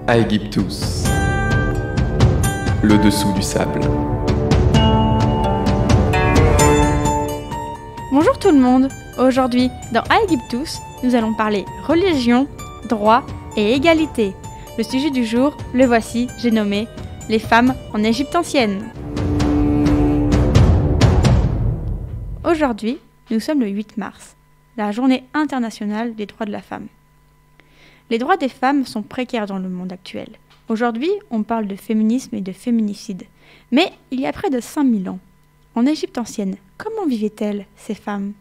Aegyptus, le dessous du sable. Bonjour tout le monde. Aujourd'hui, dans Aegyptus, nous allons parler religion, droit et égalité. Le sujet du jour, le voici, j'ai nommé les femmes en Égypte ancienne. Aujourd'hui, nous sommes le 8 mars, la journée internationale des droits de la femme. Les droits des femmes sont précaires dans le monde actuel. Aujourd'hui, on parle de féminisme et de féminicide. Mais il y a près de 5000 ans, en Égypte ancienne, comment vivaient-elles, ces femmes ?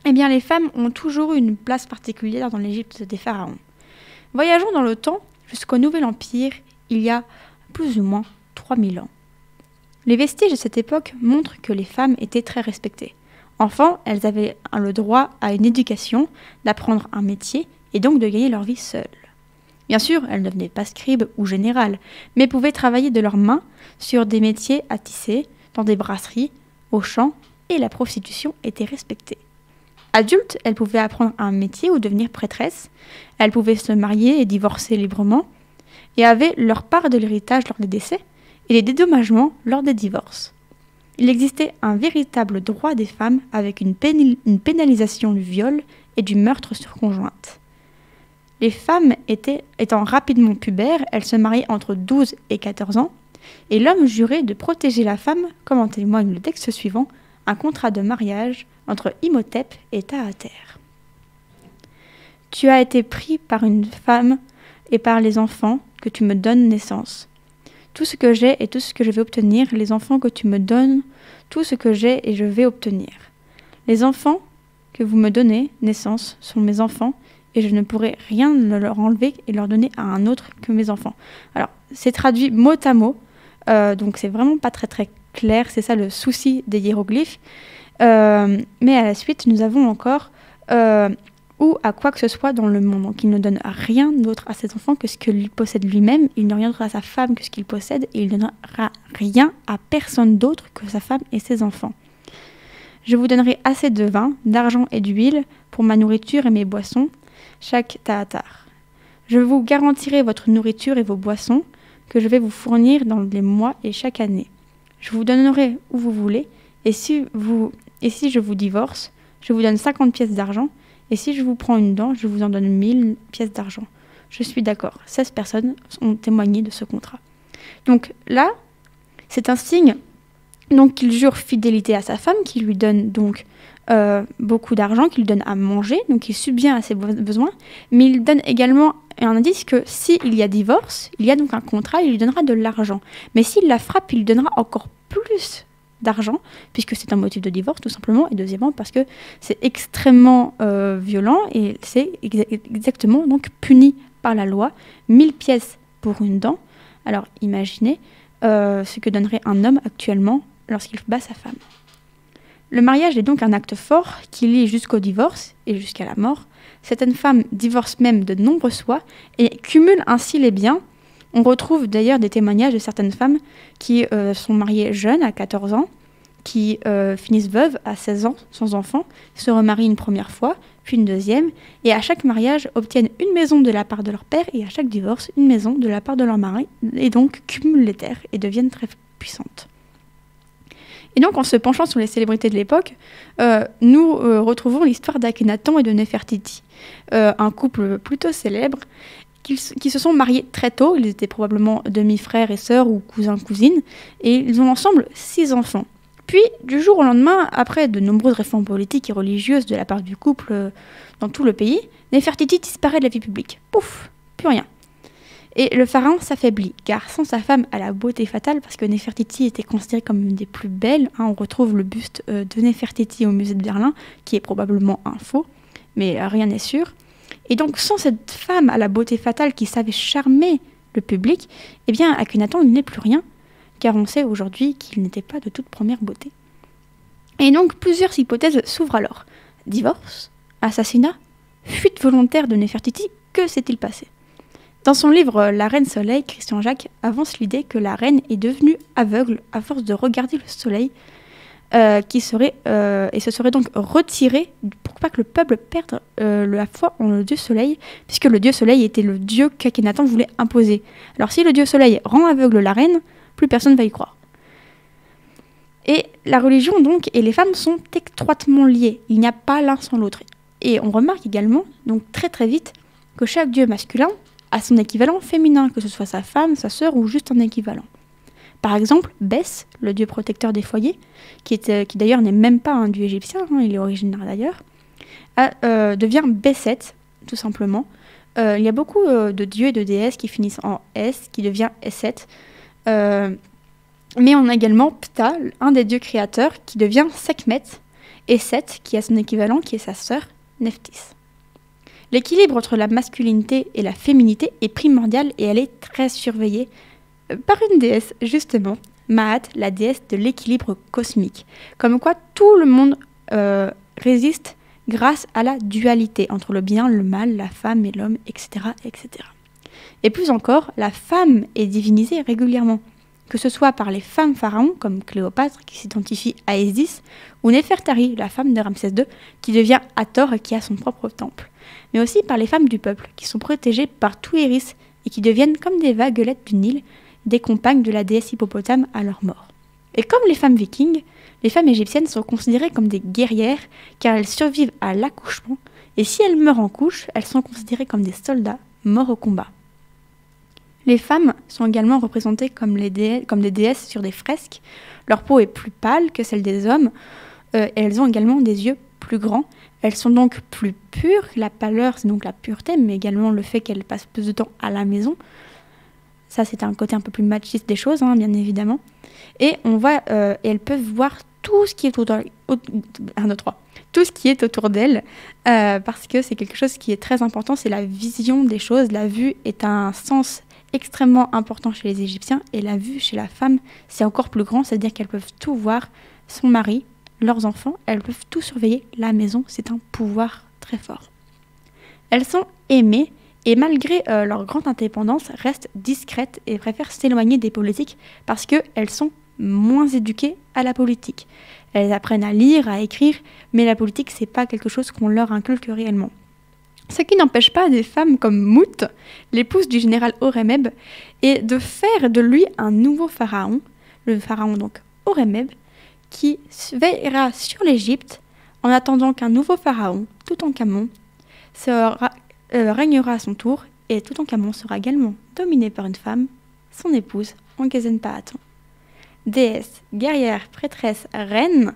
Eh bien, les femmes ont toujours eu une place particulière dans l'Égypte des pharaons. Voyageons dans le temps jusqu'au Nouvel Empire, il y a plus ou moins 3000 ans. Les vestiges de cette époque montrent que les femmes étaient très respectées. Enfants, elles avaient le droit à une éducation, d'apprendre un métier et donc de gagner leur vie seules. Bien sûr, elles ne devenaient pas scribes ou générales, mais pouvaient travailler de leurs mains sur des métiers à tisser, dans des brasseries, au champ, et la prostitution était respectée. Adultes, elles pouvaient apprendre un métier ou devenir prêtresses, elles pouvaient se marier et divorcer librement, et avaient leur part de l'héritage lors des décès et des dédommagements lors des divorces. Il existait un véritable droit des femmes avec une pénalisation du viol et du meurtre sur conjointe. Les femmes étant rapidement pubères, elles se mariaient entre 12 et 14 ans, et l'homme jurait de protéger la femme, comme en témoigne le texte suivant, un contrat de mariage entre Imhotep et Tahater. Tu as été pris par une femme et par les enfants que tu me donnes naissance. Tout ce que j'ai et tout ce que je vais obtenir, les enfants que tu me donnes, tout ce que j'ai et je vais obtenir. Les enfants que vous me donnez naissance sont mes enfants, et je ne pourrai rien leur enlever et leur donner à un autre que mes enfants. Alors, c'est traduit mot à mot, donc c'est vraiment pas très très clair, c'est ça le souci des hiéroglyphes. Mais à la suite, nous avons encore ou à quoi que ce soit dans le monde. Donc il ne donne rien d'autre à ses enfants que ce qu'il possède lui-même, il ne rien d'autre à sa femme que ce qu'il possède, et il ne donnera rien à personne d'autre que sa femme et ses enfants. Je vous donnerai assez de vin, d'argent et d'huile pour ma nourriture et mes boissons, chaque Tahatar. Je vous garantirai votre nourriture et vos boissons que je vais vous fournir dans les mois et chaque année. Je vous donnerai où vous voulez, et si je vous divorce, je vous donne 50 pièces d'argent, et si je vous prends une dent, je vous en donne 1000 pièces d'argent. Je suis d'accord. 16 personnes ont témoigné de ce contrat. Donc là, c'est un signe qu'il jure fidélité à sa femme, qui lui donne donc beaucoup d'argent, qui lui donne à manger, donc il subvient à ses besoins, mais il donne également un indice que s'il y a divorce, il y a donc un contrat, il lui donnera de l'argent. Mais s'il la frappe, il lui donnera encore plus d'argent, puisque c'est un motif de divorce tout simplement, et deuxièmement parce que c'est extrêmement violent et c'est exactement donc puni par la loi. 1000 pièces pour une dent. Alors imaginez ce que donnerait un homme actuellement lorsqu'il bat sa femme. Le mariage est donc un acte fort qui lie jusqu'au divorce et jusqu'à la mort. Certaines femmes divorcent même de nombreuses fois et cumulent ainsi les biens. On retrouve d'ailleurs des témoignages de certaines femmes qui sont mariées jeunes, à 14 ans, qui finissent veuves à 16 ans, sans enfants, se remarient une première fois, puis une deuxième, et à chaque mariage obtiennent une maison de la part de leur père, et à chaque divorce, une maison de la part de leur mari, et donc cumulent les terres et deviennent très puissantes. Et donc, en se penchant sur les célébrités de l'époque, nous retrouvons l'histoire d'Akhenaton et de Néfertiti, un couple plutôt célèbre, qui se sont mariés très tôt. Ils étaient probablement demi-frères et sœurs ou cousins-cousines, et ils ont ensemble 6 enfants. Puis, du jour au lendemain, après de nombreuses réformes politiques et religieuses de la part du couple dans tout le pays, Néfertiti disparaît de la vie publique. Pouf, plus rien. Et le pharaon s'affaiblit, car sans sa femme à la beauté fatale, parce que Néfertiti était considérée comme une des plus belles, on retrouve le buste de Néfertiti au musée de Berlin, qui est probablement un faux, mais rien n'est sûr. Et donc, sans cette femme à la beauté fatale qui savait charmer le public, eh bien, Akhenaton, il n'est plus rien, car on sait aujourd'hui qu'il n'était pas de toute première beauté. Et donc, plusieurs hypothèses s'ouvrent alors. Divorce, assassinat, fuite volontaire de Néfertiti, que s'est-il passé ? Dans son livre La Reine Soleil, Christian Jacques avance l'idée que la reine est devenue aveugle à force de regarder le soleil, et se serait donc retirée pas que le peuple perde la foi en le dieu soleil, puisque le dieu soleil était le dieu qu'Akhenaton voulait imposer. Alors si le dieu soleil rend aveugle la reine, plus personne ne va y croire. Et la religion donc et les femmes sont étroitement liées, il n'y a pas l'un sans l'autre. Et on remarque également, donc très très vite, que chaque dieu masculin a son équivalent féminin, que ce soit sa femme, sa sœur ou juste un équivalent. Par exemple, Bès, le dieu protecteur des foyers, qui d'ailleurs n'est même pas un dieu égyptien, il est originaire d'ailleurs, devient Besset, tout simplement. Il y a beaucoup de dieux et de déesses qui finissent en S, qui devient Esset. Mais on a également Ptah, un des dieux créateurs, qui devient Sekhmet, et Set, qui a son équivalent, qui est sa sœur, Nephthys. L'équilibre entre la masculinité et la féminité est primordial et elle est très surveillée par une déesse, justement, Maat, la déesse de l'équilibre cosmique. Comme quoi tout le monde résiste grâce à la dualité entre le bien, le mal, la femme et l'homme, etc., etc. Et plus encore, la femme est divinisée régulièrement, que ce soit par les femmes pharaons, comme Cléopâtre, qui s'identifie à Isis, ou Néfertari, la femme de Ramsès II, qui devient Hathor et qui a son propre temple. Mais aussi par les femmes du peuple, qui sont protégées par Touéris et qui deviennent comme des vaguelettes du Nil, des compagnes de la déesse hippopotame à leur mort. Et comme les femmes vikings, les femmes égyptiennes sont considérées comme des guerrières car elles survivent à l'accouchement et si elles meurent en couche, elles sont considérées comme des soldats morts au combat. Les femmes sont également représentées comme des déesses sur des fresques. Leur peau est plus pâle que celle des hommes et elles ont également des yeux plus grands. Elles sont donc plus pures. La pâleur, c'est donc la pureté, mais également le fait qu'elles passent plus de temps à la maison. Ça, c'est un côté un peu plus machiste des choses, bien évidemment. Et elles peuvent voir tout ce qui est tout ce qui est autour d'elles, parce que c'est quelque chose qui est très important, c'est la vision des choses. La vue est un sens extrêmement important chez les Égyptiens, et la vue chez la femme, c'est encore plus grand, c'est-à-dire qu'elles peuvent tout voir, son mari, leurs enfants, elles peuvent tout surveiller, la maison, c'est un pouvoir très fort. Elles sont aimées, et malgré leur grande indépendance, restent discrètes et préfèrent s'éloigner des politiques parce qu'elles sont moins éduquées à la politique. Elles apprennent à lire, à écrire, mais la politique, c'est pas quelque chose qu'on leur inculque réellement. Ce qui n'empêche pas des femmes comme Mout, l'épouse du général Horemheb, et de faire de lui un nouveau pharaon, le pharaon donc Horemheb, qui veillera sur l'Égypte en attendant qu'un nouveau pharaon, Toutankhamon, régnera à son tour, et Toutankhamon sera également dominé par une femme, son épouse, Ankhezén-Pahaton. Déesse, guerrière, prêtresse, reine,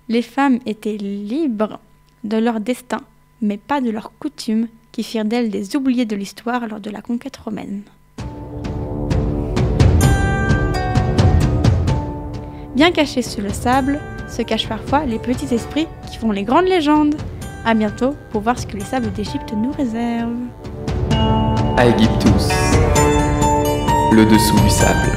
les femmes étaient libres de leur destin, mais pas de leurs coutumes, qui firent d'elles des oubliées de l'histoire lors de la conquête romaine. Bien cachés sous le sable, se cachent parfois les petits esprits qui font les grandes légendes. À bientôt pour voir ce que les sables d'Égypte nous réservent. Aegyptus, le dessous du sable.